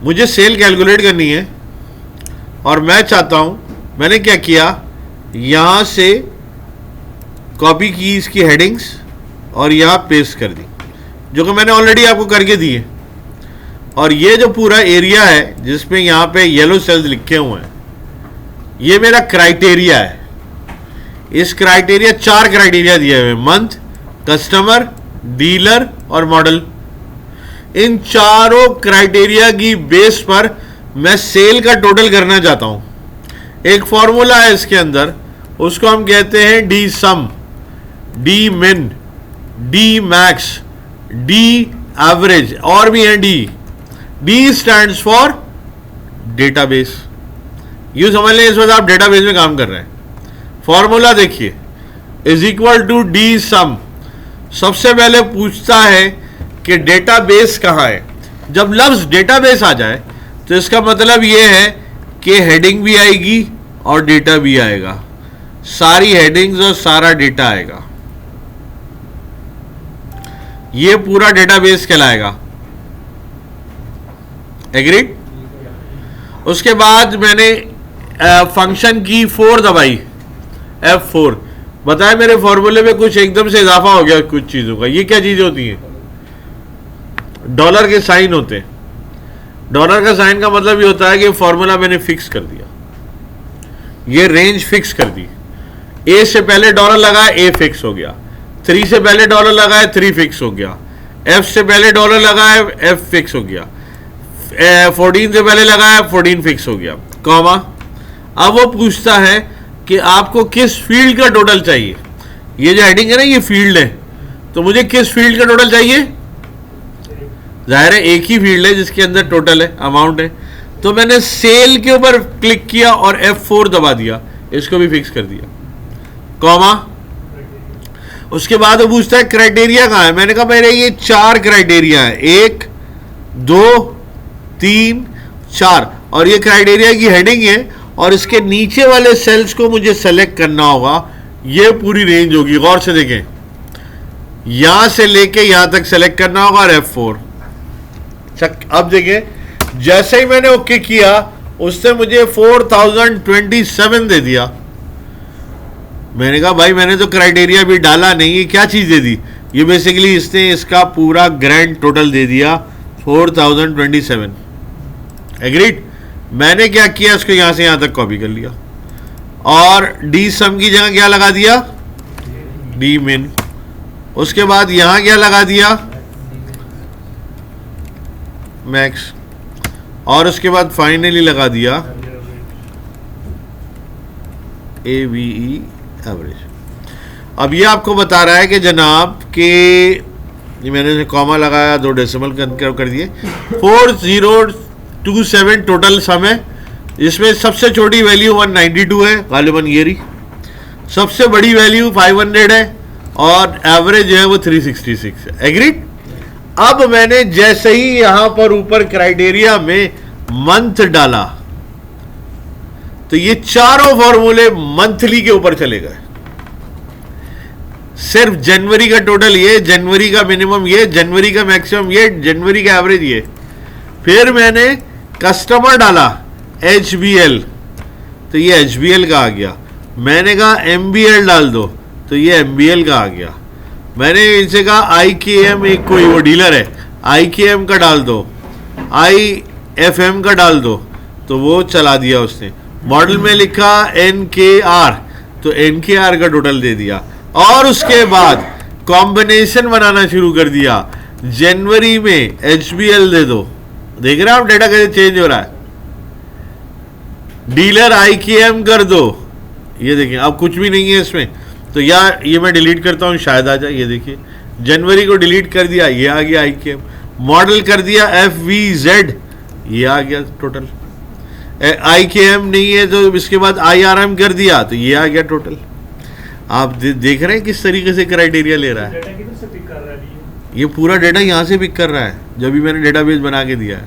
मुझे cell calculate करनी है और मैं चाहता हूं, मैंने क्या किया, यहां से कॉपी की इसकी हेडिंग्स और यहां पेस्ट कर दी, जो कि मैंने ऑलरेडी आपको करके दी है। और ये जो पूरा एरिया है जिसमें यहां पे येलो सेल्स लिखे हुए हैं, ये मेरा क्राइटेरिया है। इस क्राइटेरिया 4 क्राइटेरिया दिए हुए, मंथ, कस्टमर, डीलर और मॉडल। इन चारों क्राइटेरिया की बेस पर मैं सेल का टोटल करना चाहता हूं। एक फॉर्मूला है इसके अंदर, उसको हम कहते हैं डी सम, डी मिन, डी मैक्स, डी एवरेज, और भी है D. D stands for database. यूं समझ लें इस वक्त आप डेटाबेस में काम कर रहे हैं। फॉर्मूला देखिए, इज इक्वल टू डी सम। सबसे पहले पूछता है कि डेटाबेस कहाँ है। जब लफ्ज डेटाबेस आ जाए तो इसका मतलब यह है कि हेडिंग भी आएगी और डेटा भी आएगा, सारी हेडिंग्स और सारा डेटा आएगा, ये पूरा डेटाबेस कहलाएगा। एग्रीड? उसके बाद मैंने फंक्शन की 4 दबाई, F4। बताया मेरे फॉर्मूले में कुछ एकदम से इजाफा हो गया कुछ चीजों का। ये क्या चीजें होती हैं? डॉलर के साइन होते हैं। डॉलर का साइन का मतलब ये होता है कि फॉर्मूला मैंने फिक्स कर दिया, ये रेंज फिक्स कर दी। ए से पहले डॉलर लगाया, ए फिक्स हो गया। 3 से पहले डॉलर लगाया, 3 फिक्स हो गया। F से पहले डॉलर लगाया, F फिक्स हो गया। 14 से पहले लगाया, 14 फिक्स हो गया, कॉमा। अब वो पूछता है कि आपको किस फील्ड का टोटल चाहिए। ये जो हेडिंग है ना, ये फील्ड है, तो मुझे किस फील्ड का टोटल चाहिए? जाहिर है एक ही फील्ड है जिसके अंदर टोटल है, अमाउंट है। तो मैंने सेल के ऊपर क्लिक किया और F4 दबा दिया, इसको भी फिक्स कर दिया, कॉमा। उसके बाद वो पूछता है क्राइटेरिया कहाँ है। मैंने कहा मेरे ये 4 क्राइटेरिया है, 1, 2, 3, 4, और ये क्राइटेरिया की हेडिंग है और इसके नीचे वाले सेल्स को मुझे सेलेक्ट करना होगा। ये पूरी रेंज होगी, गौर से देखें, यहां से लेके यहां तक सेलेक्ट करना होगा और F4। अब देखें, जैसे ही मैंने ओके किया उसने मुझे 4027 दे दिया। मैंने कहा भाई मैंने तो क्राइटेरिया भी डाला नहीं, ये क्या चीज दे दी? ये बेसिकली इसने इसका पूरा ग्रैंड टोटल दे दिया 4027। एग्रीड? मैंने क्या किया, इसको यहां से यहां तक कॉपी कर लिया और डी सम की जगह क्या लगा दिया? डी मिन। उसके बाद यहां क्या लगा दिया? मैक्स। और उसके बाद फाइनली लगा दिया AVE, एवरेज। अब ये आपको बता रहा है कि जनाब के ये मैंने कॉमा लगाया, 2 डेसिमल कर दिए, 4027 टोटल सम है। इसमें सबसे छोटी वैल्यू 192 है, गालिबन ये रही। सबसे बड़ी वैल्यू 500 है और एवरेज जो है वो 366 है। एग्रीड? अब मैंने जैसे ही यहां पर ऊपर क्राइटेरिया में मंथ डाला तो ये चारों फॉर्मूले मंथली के ऊपर चले गए। सिर्फ जनवरी का टोटल ये, जनवरी का मिनिमम ये, जनवरी का मैक्सिमम ये, जनवरी का एवरेज ये। फिर मैंने कस्टमर डाला HBL, तो ये HBL का आ गया। मैंने कहा MBL डाल दो, तो ये MBL का आ गया। मैंने इनसे कहा IKM, एक कोई वो डीलर है, IKM का डाल दो, IFM का डाल दो, तो वो चला दिया उसने। मॉडल में लिखा NKR, तो NKR का टोटल दे दिया। और उसके बाद कॉम्बिनेशन बनाना शुरू कर दिया। जनवरी में HBL दे दो, देख रहे हैं आप डेटा कैसे चेंज हो रहा है। डीलर IKM कर दो, ये देखिए अब कुछ भी नहीं है इसमें, तो यार ये मैं डिलीट करता हूँ, शायद आ जाए। ये देखिए जनवरी को डिलीट कर दिया, ये आ गया IKM। मॉडल कर दिया FVZ, ये आ गया टोटल। IKM नहीं है तो इसके बाद IRM कर दिया, तो ये आ गया टोटल। आप देख रहे हैं किस तरीके से क्राइटेरिया ले रहा है। ये पूरा डेटा यहाँ से पिक कर रहा है, जब भी मैंने डेटाबेस बना के दिया है।